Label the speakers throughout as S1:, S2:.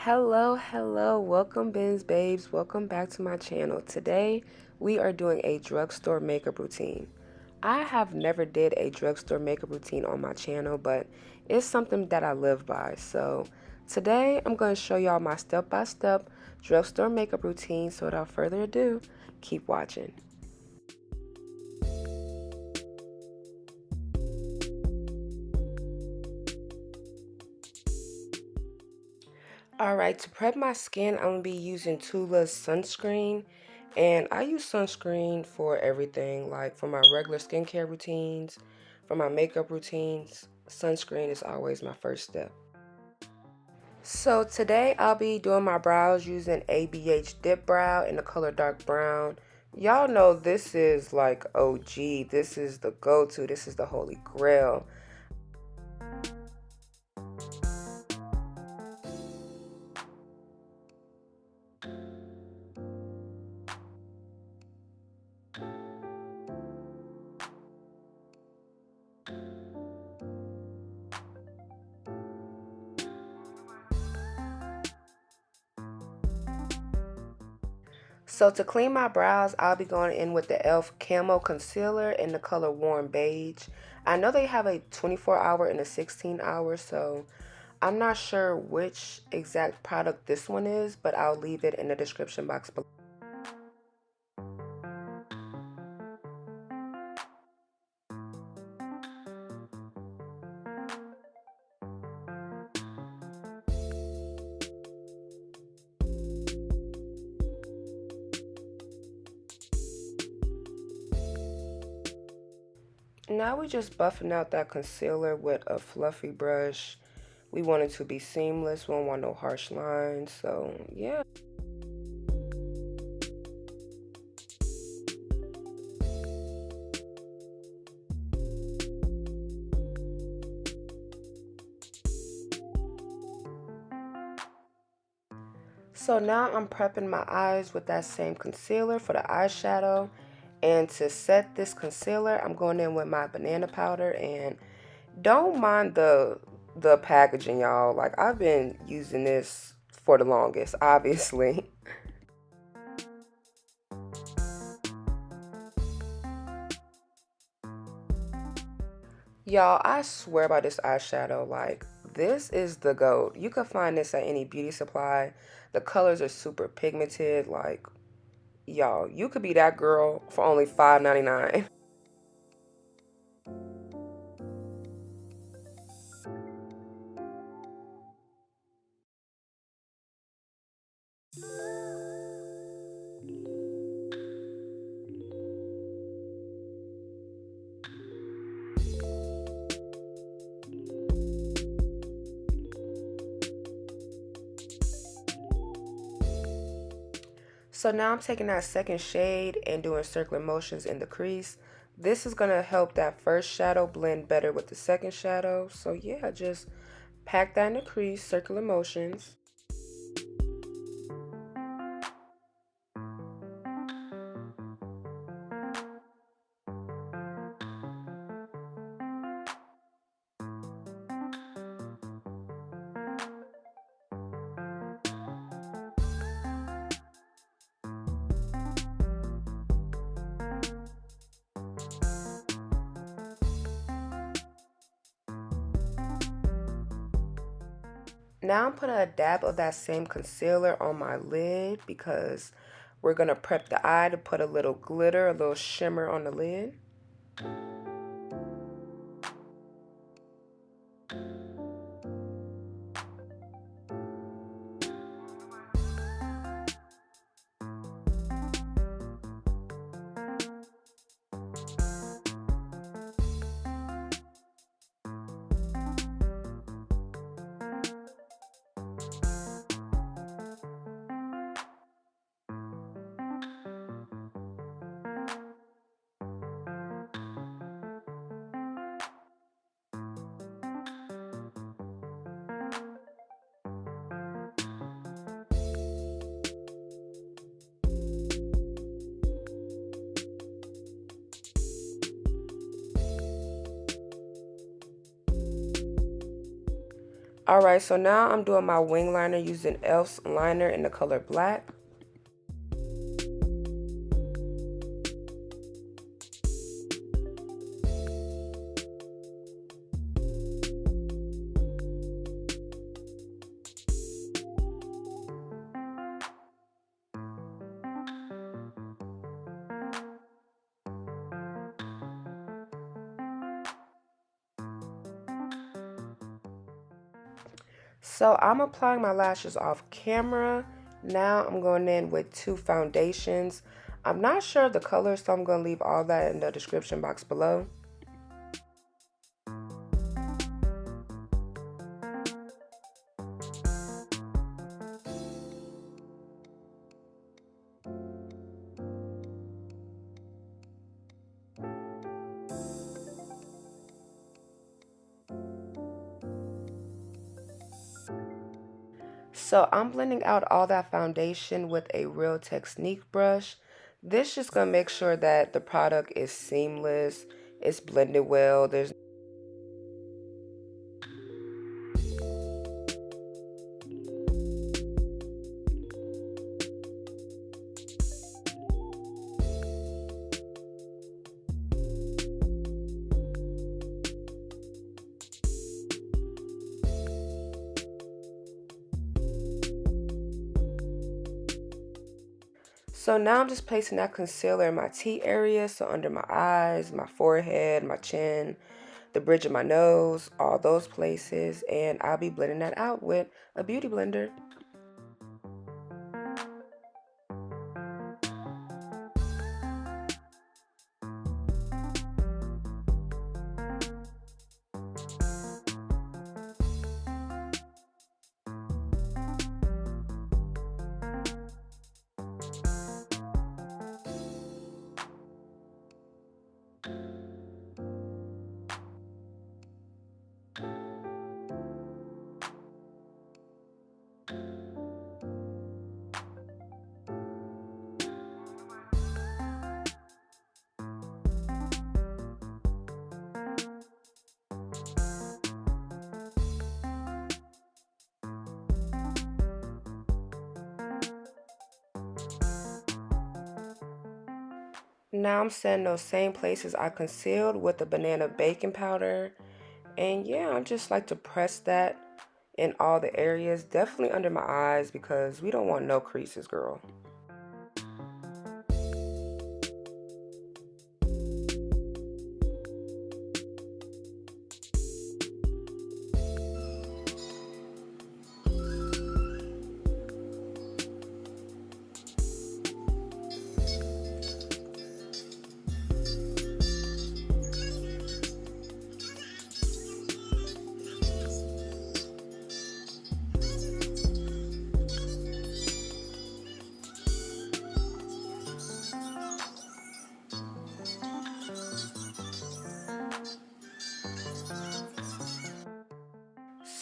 S1: Hello, welcome Ben's babes, welcome back to my channel. Today we are doing a drugstore makeup routine. I have never did a drugstore makeup routine on my channel, but it's something that I live by. So today I'm going to show y'all my step-by-step drugstore makeup routine. So without further ado, keep watching. Alright, to prep my skin, I'm going to be using Tula's sunscreen. And I use sunscreen for everything, like for my regular skincare routines, for my makeup routines. Sunscreen is always my first step. So today I'll be doing my brows using ABH Dip Brow in the color dark brown. Y'all know this is like OG. This is the go-to. This is the holy grail. So to clean my brows, I'll be going in with the e.l.f. Camo Concealer in the color Warm Beige. I know they have a 24-hour and a 16-hour, so I'm not sure which exact product this one is, but I'll leave it in the description box below. Now we're just buffing out that concealer with a fluffy brush. We want it to be seamless. We don't want no harsh lines, so yeah. So now I'm prepping my eyes with that same concealer for the eyeshadow. And to set this concealer, I'm going in with my banana powder, and don't mind the packaging, y'all. Like, I've been using this for the longest, obviously. Y'all, I swear by this eyeshadow, like, this is the GOAT. You can find this at any beauty supply. The colors are super pigmented, like, y'all, you could be that girl for only $5.99. So now I'm taking that second shade and doing circular motions in the crease. This is going to help that first shadow blend better with the second shadow. So yeah, just pack that in the crease, circular motions. Now I'm putting a dab of that same concealer on my lid because we're going to prep the eye to put a little glitter, a little shimmer on the lid. Alright, so now I'm doing my wing liner using e.l.f.'s liner in the color black. So I'm applying my lashes off camera. Now I'm going in with two foundations. I'm not sure of the color, so I'm going to leave all that in the description box below. So I'm blending out all that foundation with a Real Technique brush. This just gonna make sure that the product is seamless, it's blended well. So now I'm just placing that concealer in my T area, so under my eyes, my forehead, my chin, the bridge of my nose, all those places, and I'll be blending that out with a beauty blender. Now I'm setting those same places I concealed with the banana baking powder. And yeah, I just like to press that in all the areas, definitely under my eyes because we don't want no creases, girl.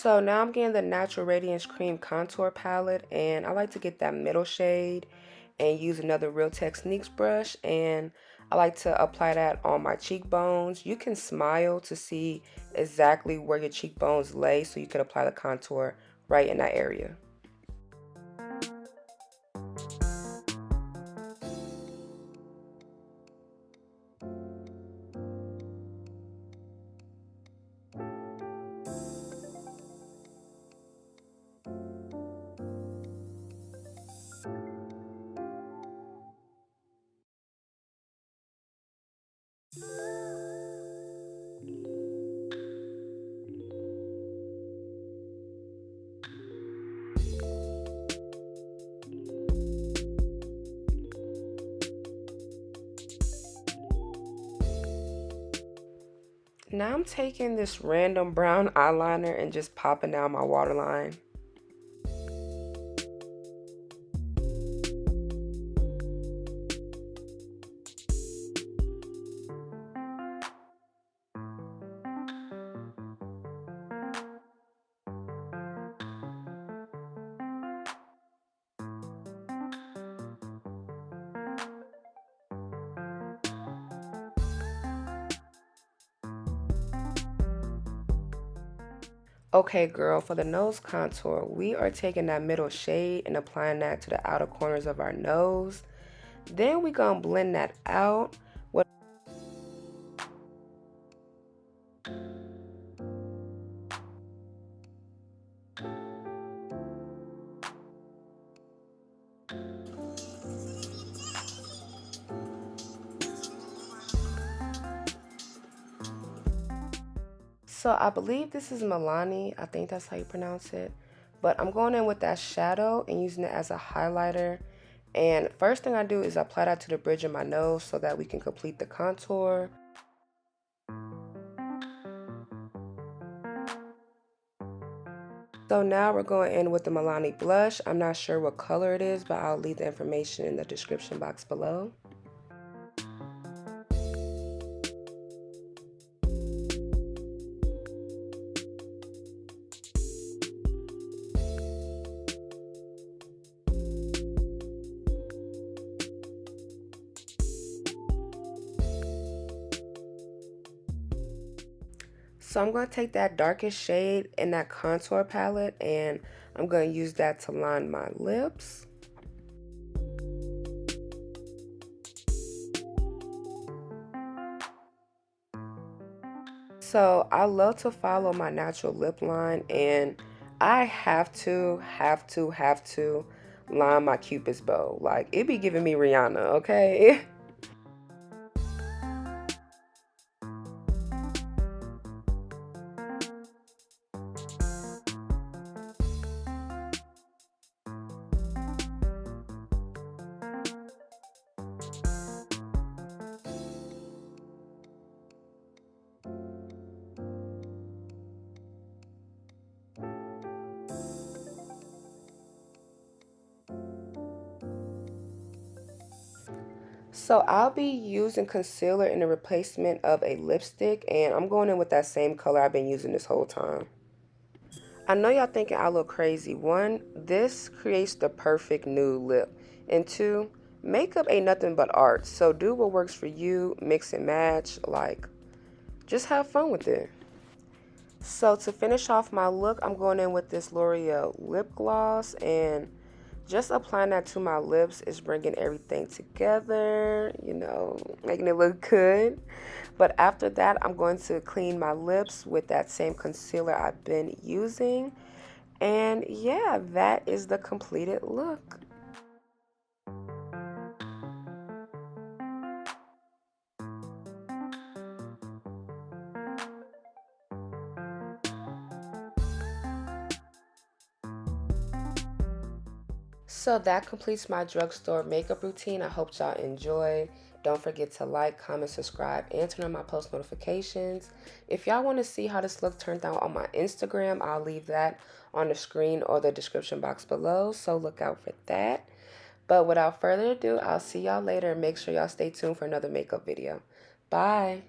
S1: So now I'm getting the Natural Radiance Cream Contour Palette, and I like to get that middle shade and use another Real Techniques brush, and I like to apply that on my cheekbones. You can smile to see exactly where your cheekbones lay so you can apply the contour right in that area. Now I'm taking this random brown eyeliner and just popping down my waterline. Okay, girl, for the nose contour, we are taking that middle shade and applying that to the outer corners of our nose. Then we gonna blend that out. So I believe this is Milani. I think that's how you pronounce it. But I'm going in with that shadow and using it as a highlighter. And first thing I do is apply that to the bridge of my nose so that we can complete the contour. So now we're going in with the Milani blush. I'm not sure what color it is, but I'll leave the information in the description box below. So I'm going to take that darkest shade in that contour palette and I'm going to use that to line my lips. So I love to follow my natural lip line and I have to line my cupid's bow. Like it be giving me Rihanna, okay? So I'll be using concealer in the replacement of a lipstick and I'm going in with that same color I've been using this whole time. I know y'all thinking I look crazy. One, this creates the perfect nude lip. And two, makeup ain't nothing but art. So do what works for you, mix and match, like just have fun with it. So to finish off my look, I'm going in with this L'Oreal lip gloss and just applying that to my lips is bringing everything together, making it look good. But after that, I'm going to clean my lips with that same concealer I've been using. And yeah, that is the completed look. So that completes my drugstore makeup routine. I hope y'all enjoy. Don't forget to like, comment, subscribe, and turn on my post notifications. If y'all want to see how this look turned out on my Instagram, I'll leave that on the screen or the description box below. So look out for that. But without further ado, I'll see y'all later and make sure y'all stay tuned for another makeup video. Bye.